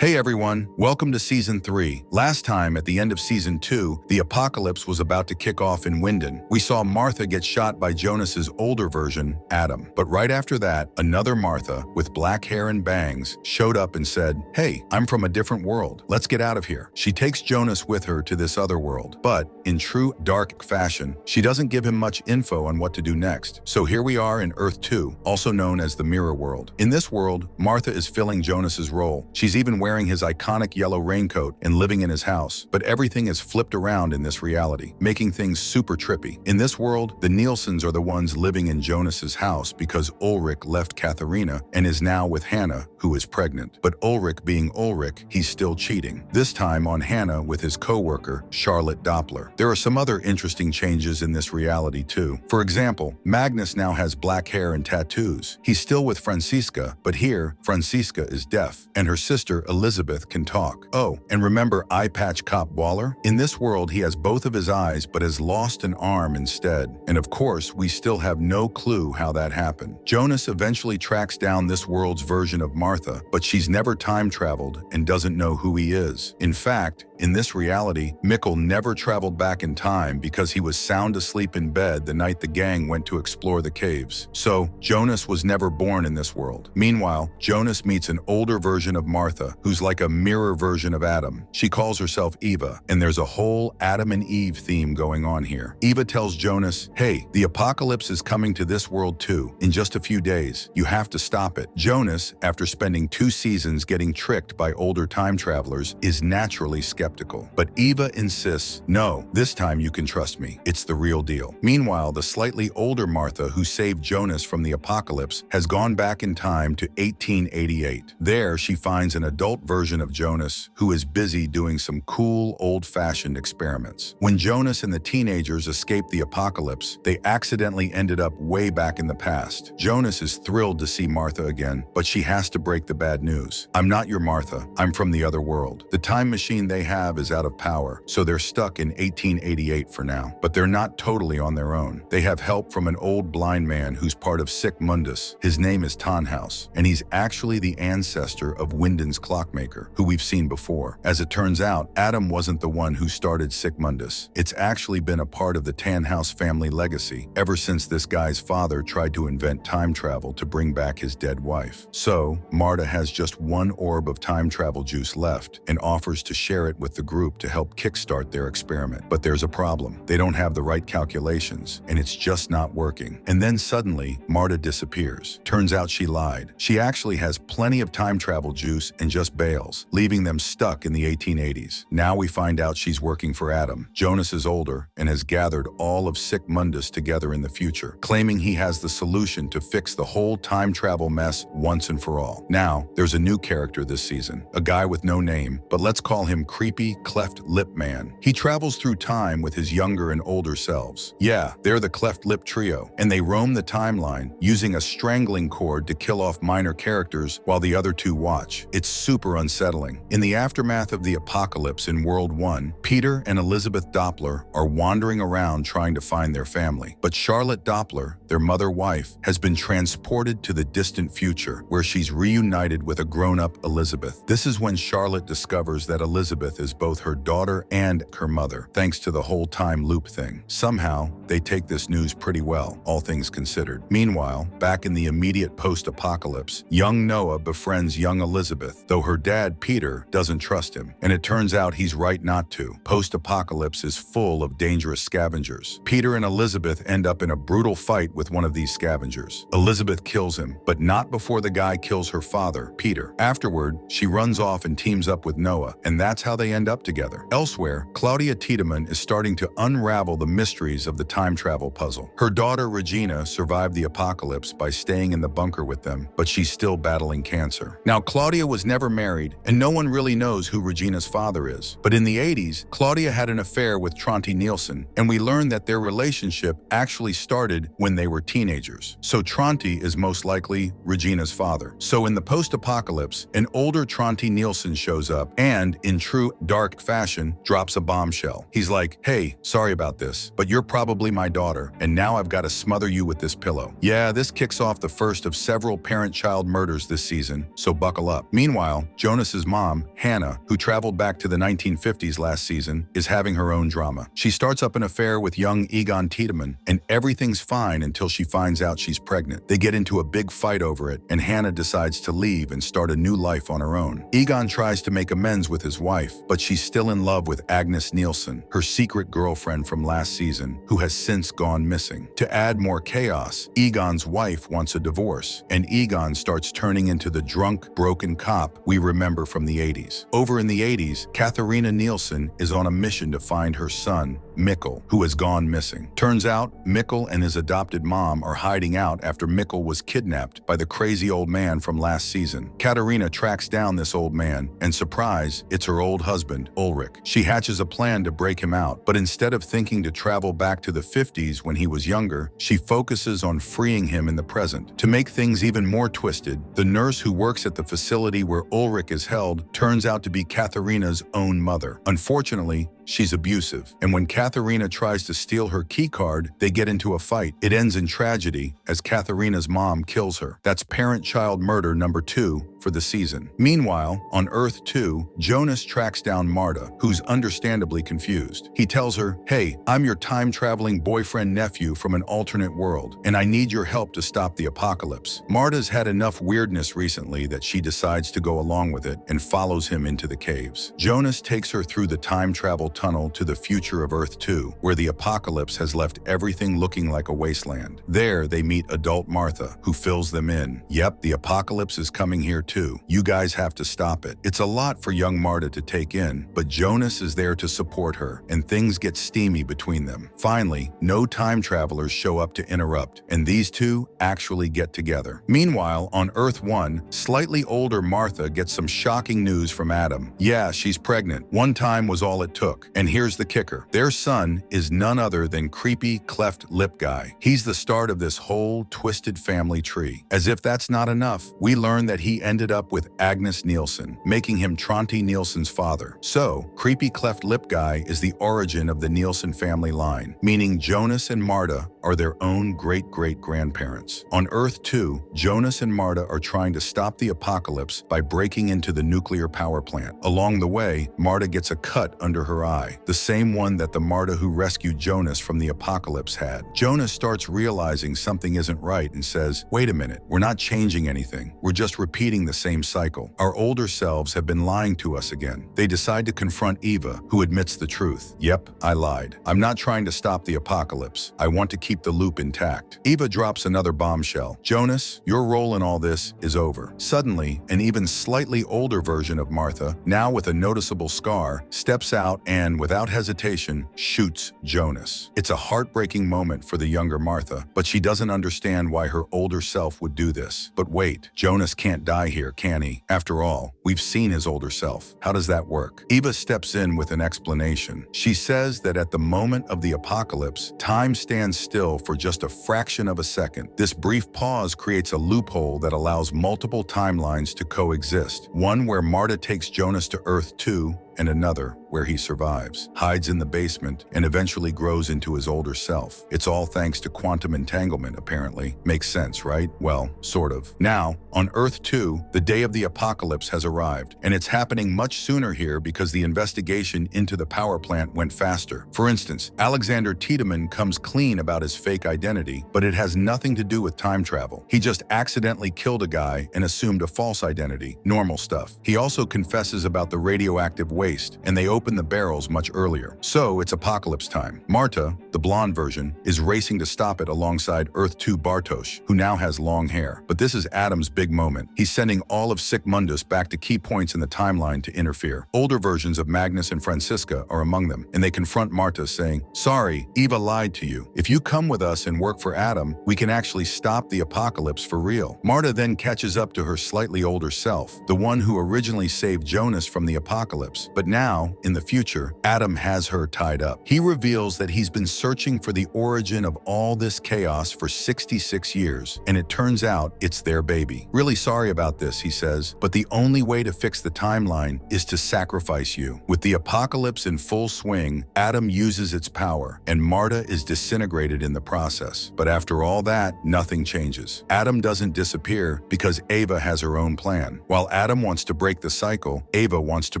Hey everyone, welcome to Season 3. Last time, at the end of Season 2, the apocalypse was about to kick off in Winden. We saw Martha get shot by Jonas's older version, Adam. But right after that, another Martha, with black hair and bangs, showed up and said, "Hey, I'm from a different world. Let's get out of here." She takes Jonas with her to this other world. But, in true dark fashion, she doesn't give him much info on what to do next. So here we are in Earth 2, also known as the Mirror World. In this world, Martha is filling Jonas's role. She's even wearing his iconic yellow raincoat and living in his house, but everything is flipped around in this reality, making things super trippy. In this world, the Nielsen's are the ones living in Jonas's house because Ulrich left Katharina and is now with Hannah, who is pregnant. But Ulrich being Ulrich, he's still cheating. This time on Hannah with his co-worker, Charlotte Doppler. There are some other interesting changes in this reality too. For example, Magnus now has black hair and tattoos. He's still with Franziska, but here, Franziska is deaf, and her sister Elizabeth can talk. Oh, and remember Eye Patch Cop Waller? In this world, he has both of his eyes but has lost an arm instead. And of course, we still have no clue how that happened. Jonas eventually tracks down this world's version of Martha, but she's never time traveled and doesn't know who he is. In fact, in this reality, Mikkel never traveled back in time because he was sound asleep in bed the night the gang went to explore the caves. So, Jonas was never born in this world. Meanwhile, Jonas meets an older version of Martha, who's like a mirror version of Adam. She calls herself Eva, and there's a whole Adam and Eve theme going on here. Eva tells Jonas, "Hey, the apocalypse is coming to this world too, in just a few days. You have to stop it." Jonas, after spending 2 seasons getting tricked by older time travelers, is naturally skeptical. But Eva insists, "No, this time you can trust me. It's the real deal." Meanwhile, the slightly older Martha who saved Jonas from the apocalypse has gone back in time to 1888. There, she finds an adult version of Jonas who is busy doing some cool, old-fashioned experiments. When Jonas and the teenagers escaped the apocalypse, they accidentally ended up way back in the past. Jonas is thrilled to see Martha again, but she has to break the bad news. "I'm not your Martha. I'm from the other world." The time machine they have is out of power, so they're stuck in 1888 for now. But they're not totally on their own. They have help from an old blind man who's part of Sic Mundus. His name is Tannhaus, and he's actually the ancestor of Winden's clockmaker, who we've seen before. As it turns out, Adam wasn't the one who started Sic Mundus. It's actually been a part of the Tannhaus family legacy ever since this guy's father tried to invent time travel to bring back his dead wife. So, Marta has just 1 orb of time travel juice left and offers to share it with the group to help kickstart their experiment. But there's a problem. They don't have the right calculations, and it's just not working. And then suddenly, Marta disappears. Turns out she lied. She actually has plenty of time travel juice and just bails, leaving them stuck in the 1880s. Now we find out she's working for Adam. Jonas is older and has gathered all of Sic Mundus together in the future, claiming he has the solution to fix the whole time travel mess once and for all. Now, there's a new character this season, a guy with no name, but let's call him Creepy Cleft Lip Man. He travels through time with his younger and older selves. Yeah, they're the Cleft Lip Trio, and they roam the timeline using a strangling cord to kill off minor characters while the other 2 watch. It's super unsettling. In the aftermath of the apocalypse in World 1, Peter and Elizabeth Doppler are wandering around trying to find their family. But Charlotte Doppler, their mother-wife, has been transported to the distant future, where she's reunited with a grown-up Elizabeth. This is when Charlotte discovers that Elizabeth is both her daughter and her mother, thanks to the whole time loop thing. Somehow, they take this news pretty well, all things considered. Meanwhile, back in the immediate post-apocalypse, young Noah befriends young Elizabeth, though her dad, Peter, doesn't trust him. And it turns out he's right not to. Post-apocalypse is full of dangerous scavengers. Peter and Elizabeth end up in a brutal fight with one of these scavengers. Elizabeth kills him, but not before the guy kills her father, Peter. Afterward, she runs off and teams up with Noah, and that's how they end up together. Elsewhere, Claudia Tiedemann is starting to unravel the mysteries of the time travel puzzle. Her daughter Regina survived the apocalypse by staying in the bunker with them, but she's still battling cancer. Now, Claudia was never married, and no one really knows who Regina's father is. But in the 80s, Claudia had an affair with Tronte Nielsen, and we learned that their relationship actually started when they were teenagers. So Tronte is most likely Regina's father. So in the post-apocalypse, an older Tronte Nielsen shows up, and in true dark fashion, drops a bombshell. He's like, hey, sorry about this, but you're probably my daughter, and now I've got to smother you with this pillow. Yeah, this kicks off the first of several parent-child murders this season, so buckle up. Meanwhile, Jonas's mom, Hannah, who traveled back to the 1950s last season, is having her own drama. She starts up an affair with young Egon Tiedemann, and everything's fine until she finds out she's pregnant. They get into a big fight over it, and Hannah decides to leave and start a new life on her own. Egon tries to make amends with his wife, but she's still in love with Agnes Nielsen, her secret girlfriend from last season, who has since gone missing. To add more chaos, Egon's wife wants a divorce, and Egon starts turning into the drunk, broken cop we remember from the 80s. Over in the 80s, Katharina Nielsen is on a mission to find her son, Mikkel, who has gone missing. Turns out, Mikkel and his adopted mom are hiding out after Mikkel was kidnapped by the crazy old man from last season. Katharina tracks down this old man, and surprise, it's her old husband, Ulrich. She hatches a plan to break him out, but instead of thinking to travel back to the 50s when he was younger, she focuses on freeing him in the present. To make things even more twisted, the nurse who works at the facility where Ulrich is held turns out to be Katharina's own mother. Unfortunately, she's abusive, and when Katharina tries to steal her keycard, they get into a fight. It ends in tragedy as Katharina's mom kills her. That's parent-child murder number 2 for the season. Meanwhile, on Earth 2, Jonas tracks down Marta, who's understandably confused. He tells her, hey, I'm your time-traveling boyfriend-nephew from an alternate world, and I need your help to stop the apocalypse. Marta's had enough weirdness recently that she decides to go along with it and follows him into the caves. Jonas takes her through the time travel tunnel to the future of Earth 2, where the apocalypse has left everything looking like a wasteland. There, they meet adult Martha, who fills them in. Yep, the apocalypse is coming here too. You guys have to stop it. It's a lot for young Marta to take in, but Jonas is there to support her, and things get steamy between them. Finally, no time travelers show up to interrupt, and these two actually get together. Meanwhile, on Earth 1, slightly older Martha gets some shocking news from Adam. Yeah, she's pregnant. One time was all it took. And here's the kicker. Their son is none other than creepy cleft lip guy. He's the start of this whole twisted family tree. As if that's not enough, we learn that he ended up with Agnes Nielsen, making him Tronte Nielsen's father. So, creepy cleft lip guy is the origin of the Nielsen family line, meaning Jonas and Marta are their own great-great-grandparents. On Earth 2, Jonas and Marta are trying to stop the apocalypse by breaking into the nuclear power plant. Along the way, Marta gets a cut under her eye, the same one that the Marta who rescued Jonas from the apocalypse had. Jonas starts realizing something isn't right and says, wait a minute, we're not changing anything. We're just repeating the same cycle. Our older selves have been lying to us again. They decide to confront Eva, who admits the truth. Yep, I lied. I'm not trying to stop the apocalypse. I want to keep the loop intact. Eva drops another bombshell. Jonas, your role in all this is over. Suddenly, an even slightly older version of Martha, now with a noticeable scar, steps out and, without hesitation, shoots Jonas. It's a heartbreaking moment for the younger Martha, but she doesn't understand why her older self would do this. But wait, Jonas can't die here, can he? After all, we've seen his older self. How does that work? Eva steps in with an explanation. She says that at the moment of the apocalypse, time stands still for just a fraction of a second. This brief pause creates a loophole that allows multiple timelines to coexist. One where Marta takes Jonas to Earth 2, and another where he survives, hides in the basement, and eventually grows into his older self. It's all thanks to quantum entanglement, apparently. Makes sense, right? Well, sort of. Now, on Earth 2, the day of the apocalypse has arrived, and it's happening much sooner here because the investigation into the power plant went faster. For instance, Alexander Tiedemann comes clean about his fake identity, but it has nothing to do with time travel. He just accidentally killed a guy and assumed a false identity. Normal stuff. He also confesses about the radioactive waste, and they open the barrels much earlier. So it's apocalypse time. Marta, the blonde version, is racing to stop it alongside Earth 2 Bartosz, who now has long hair. But this is Adam's big moment. He's sending all of Sic Mundus back to key points in the timeline to interfere. Older versions of Magnus and Franziska are among them, and they confront Marta saying, sorry, Eva lied to you. If you come with us and work for Adam, we can actually stop the apocalypse for real. Marta then catches up to her slightly older self, the one who originally saved Jonas from the apocalypse, But now, in the future, Adam has her tied up. He reveals that he's been searching for the origin of all this chaos for 66 years, and it turns out it's their baby. Really sorry about this, he says, but the only way to fix the timeline is to sacrifice you. With the apocalypse in full swing, Adam uses its power, and Marta is disintegrated in the process. But after all that, nothing changes. Adam doesn't disappear because Ava has her own plan. While Adam wants to break the cycle, Ava wants to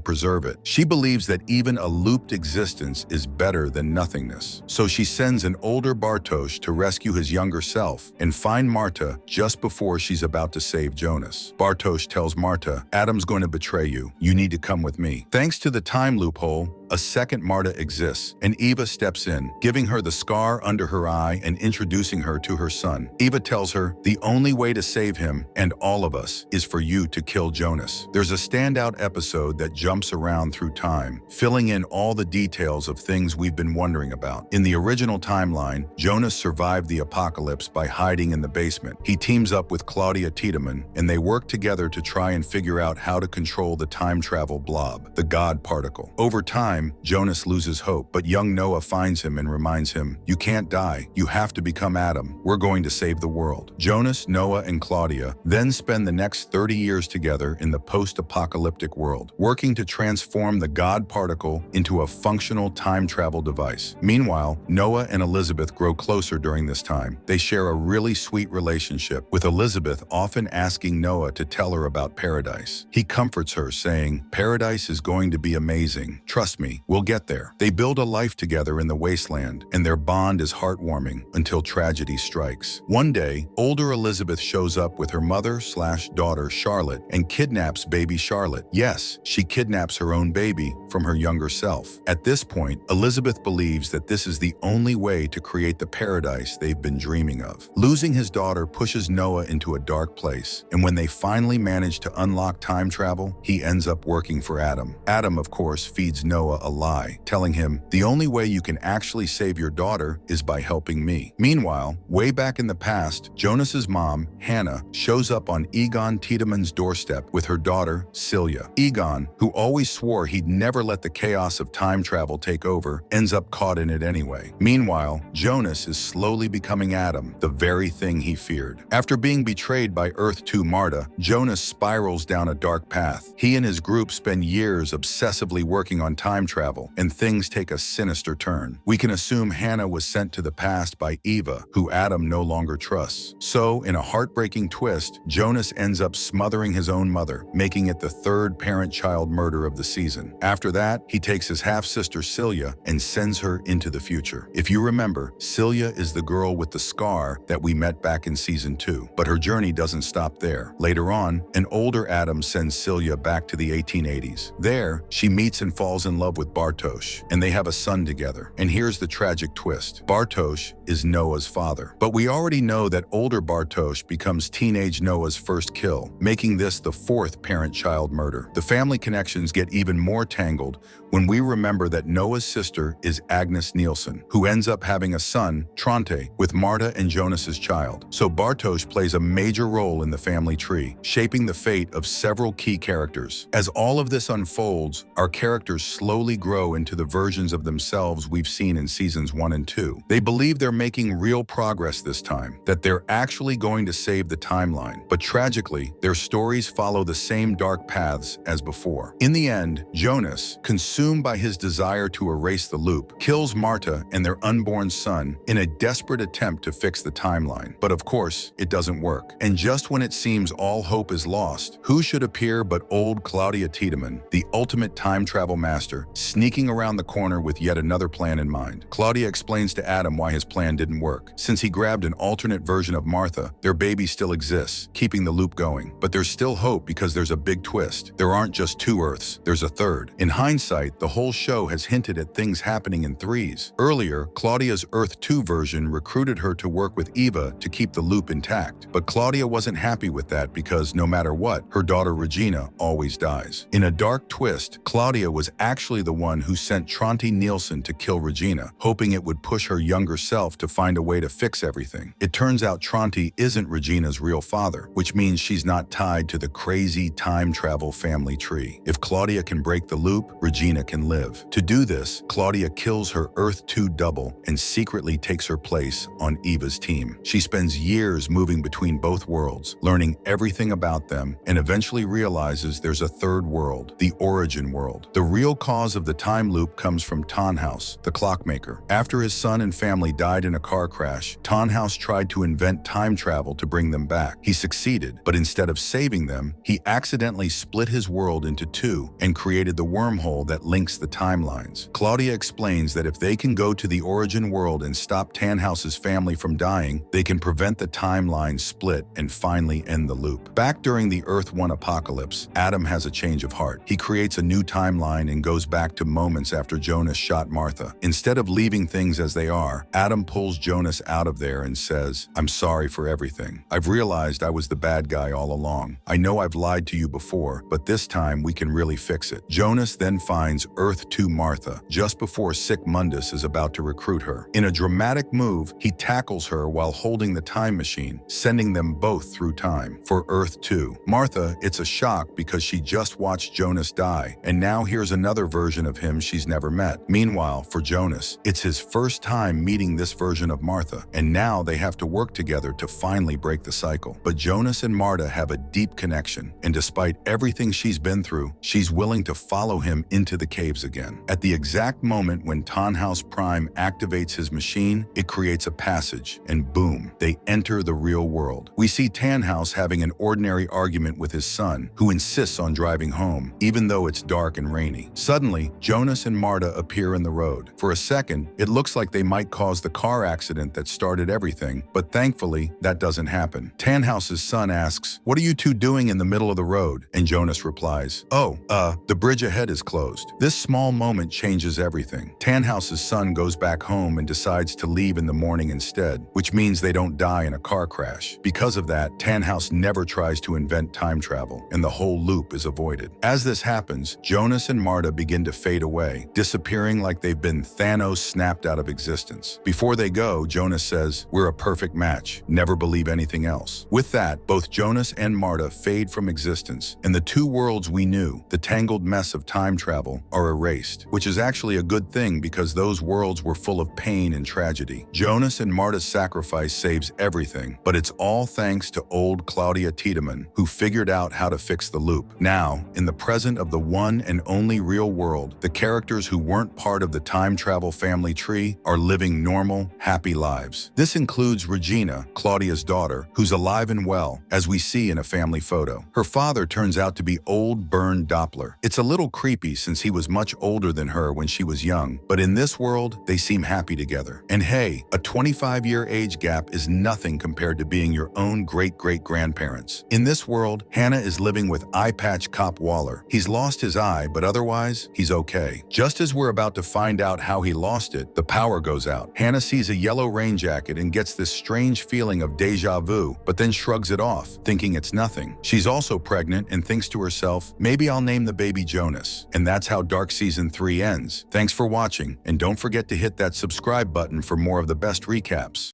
preserve it. She believes that even a looped existence is better than nothingness. So she sends an older Bartosz to rescue his younger self and find Marta just before she's about to save Jonas. Bartosz tells Marta, "Adam's going to betray you. You need to come with me." Thanks to the time loophole, a second Marta exists, and Eva steps in, giving her the scar under her eye and introducing her to her son. Eva tells her, "The only way to save him, and all of us, is for you to kill Jonas." There's a standout episode that jumps around through time, filling in all the details of things we've been wondering about. In the original timeline, Jonas survived the apocalypse by hiding in the basement. He teams up with Claudia Tiedemann, and they work together to try and figure out how to control the time travel blob, the God particle. Over time, Jonas loses hope, but young Noah finds him and reminds him, "You can't die. You have to become Adam. We're going to save the world." Jonas, Noah, and Claudia then spend the next 30 years together in the post-apocalyptic world, working to transform the God particle into a functional time travel device. Meanwhile, Noah and Elizabeth grow closer during this time. They share a really sweet relationship, with Elizabeth often asking Noah to tell her about paradise. He comforts her, saying, "Paradise is going to be amazing. Trust me, we'll get there." They build a life together in the wasteland, and their bond is heartwarming until tragedy strikes. One day, older Elizabeth shows up with her mother/daughter Charlotte and kidnaps baby Charlotte. Yes, she kidnaps her own baby from her younger self. At this point, Elizabeth believes that this is the only way to create the paradise they've been dreaming of. Losing his daughter pushes Noah into a dark place, and when they finally manage to unlock time travel, he ends up working for Adam. Adam, of course, feeds Noah a lie, telling him, "The only way you can actually save your daughter is by helping me." Meanwhile, way back in the past, Jonas's mom, Hannah, shows up on Egon Tiedemann's doorstep with her daughter, Celia. Egon, who always swore he'd never let the chaos of time travel take over, ends up caught in it anyway. Meanwhile, Jonas is slowly becoming Adam, the very thing he feared. After being betrayed by Earth 2 Marta, Jonas spirals down a dark path. He and his group spend years obsessively working on time travel, and things take a sinister turn. We can assume Hannah was sent to the past by Eva, who Adam no longer trusts. So, in a heartbreaking twist, Jonas ends up smothering his own mother, making it the third parent-child murder of the season. After that, he takes his half-sister Celia and sends her into the future. If you remember, Celia is the girl with the scar that we met back in season 2, but her journey doesn't stop there. Later on, an older Adam sends Celia back to the 1880s. There, she meets and falls in love with Bartosz, and they have a son together. And here's the tragic twist. Bartosz is Noah's father. But we already know that older Bartosz becomes teenage Noah's first kill, making this the fourth parent-child murder. The family connections get even more tangled when we remember that Noah's sister is Agnes Nielsen, who ends up having a son, Tronte, with Marta and Jonas's child. So Bartosz plays a major role in the family tree, shaping the fate of several key characters. As all of this unfolds, our characters slowly grow into the versions of themselves we've seen in seasons 1 and 2. They believe they're making real progress this time, that they're actually going to save the timeline. But tragically, their stories follow the same dark paths as before. In the end, Jonas, consumed by his desire to erase the loop, kills Marta and their unborn son in a desperate attempt to fix the timeline. But of course, it doesn't work. And just when it seems all hope is lost, who should appear but old Claudia Tiedemann, the ultimate time travel master, sneaking around the corner with yet another plan in mind. Claudia explains to Adam why his plan didn't work. Since he grabbed an alternate version of Martha, their baby still exists, keeping the loop going. But there's still hope because there's a big twist. There aren't just two Earths, there's a third. In hindsight, the whole show has hinted at things happening in threes. Earlier, Claudia's Earth 2 version recruited her to work with Eva to keep the loop intact. But Claudia wasn't happy with that because no matter what, her daughter Regina always dies. In a dark twist, Claudia was actually actually the one who sent Tronte Nielsen to kill Regina, hoping it would push her younger self to find a way to fix everything. It turns out Tronte isn't Regina's real father, which means she's not tied to the crazy time travel family tree. If Claudia can break the loop, Regina can live. To do this, Claudia kills her Earth 2 double and secretly takes her place on Eva's team. She spends years moving between both worlds, learning everything about them, and eventually realizes there's a third world, the origin world. The real cause of the time loop comes from Tannhaus, the clockmaker. After his son and family died in a car crash, Tannhaus tried to invent time travel to bring them back. He succeeded, but instead of saving them, he accidentally split his world into two and created the wormhole that links the timelines. Claudia explains that if they can go to the origin world and stop Tannhaus's family from dying, they can prevent the timeline split and finally end the loop. Back during the Earth 1 apocalypse, Adam has a change of heart. He creates a new timeline and goes back to moments after Jonas shot Martha. Instead of leaving things as they are, Adam pulls Jonas out of there and says, "I'm sorry for everything. I've realized I was the bad guy all along. I know I've lied to you before, but this time we can really fix it." Jonas then finds Earth 2 Martha just before Sic Mundus is about to recruit her. In a dramatic move, he tackles her while holding the time machine, sending them both through time. For Earth 2 Martha, it's a shock because she just watched Jonas die, and now here's another version of him she's never met. Meanwhile, for Jonas, it's his first time meeting this version of Martha, and now they have to work together to finally break the cycle. But Jonas and Marta have a deep connection, and despite everything she's been through, she's willing to follow him into the caves again. At the exact moment when Tannhaus Prime activates his machine, it creates a passage, and boom, they enter the real world. We see Tannhaus having an ordinary argument with his son, who insists on driving home, even though it's dark and rainy. Suddenly, Jonas and Marta appear in the road. For a second, it looks like they might cause the car accident that started everything, but thankfully, that doesn't happen. Tannhaus's son asks, "What are you two doing in the middle of the road?" And Jonas replies, the bridge ahead is closed." This small moment changes everything. Tannhaus's son goes back home and decides to leave in the morning instead, which means they don't die in a car crash. Because of that, Tannhaus never tries to invent time travel, and the whole loop is avoided. As this happens, Jonas and Marta begin to fade away, disappearing like they've been Thanos snapped out of existence. Before they go, Jonas says, "We're a perfect match. Never believe anything else." With that, both Jonas and Marta fade from existence, and the two worlds we knew, the tangled mess of time travel, are erased, which is actually a good thing because those worlds were full of pain and tragedy. Jonas and Marta's sacrifice saves everything, but it's all thanks to old Claudia Tiedemann, who figured out how to fix the loop. Now, in the present of the one and only real world, the characters who weren't part of the time travel family tree are living normal, happy lives. This includes Regina, Claudia's daughter, who's alive and well, as we see in a family photo. Her father turns out to be old Bernd Doppler. It's a little creepy since he was much older than her when she was young, but in this world, they seem happy together. And hey, a 25-year age gap is nothing compared to being your own great-great-grandparents. In this world, Hannah is living with eye patch cop Waller. He's lost his eye, but otherwise, he's okay. Just as we're about to find out how he lost it, the power goes out. Hannah sees a yellow rain jacket and gets this strange feeling of deja vu, but then shrugs it off, thinking it's nothing. She's also pregnant and thinks to herself, maybe I'll name the baby Jonas. And that's how Dark Season 3 ends. Thanks for watching, and don't forget to hit that subscribe button for more of the best recaps.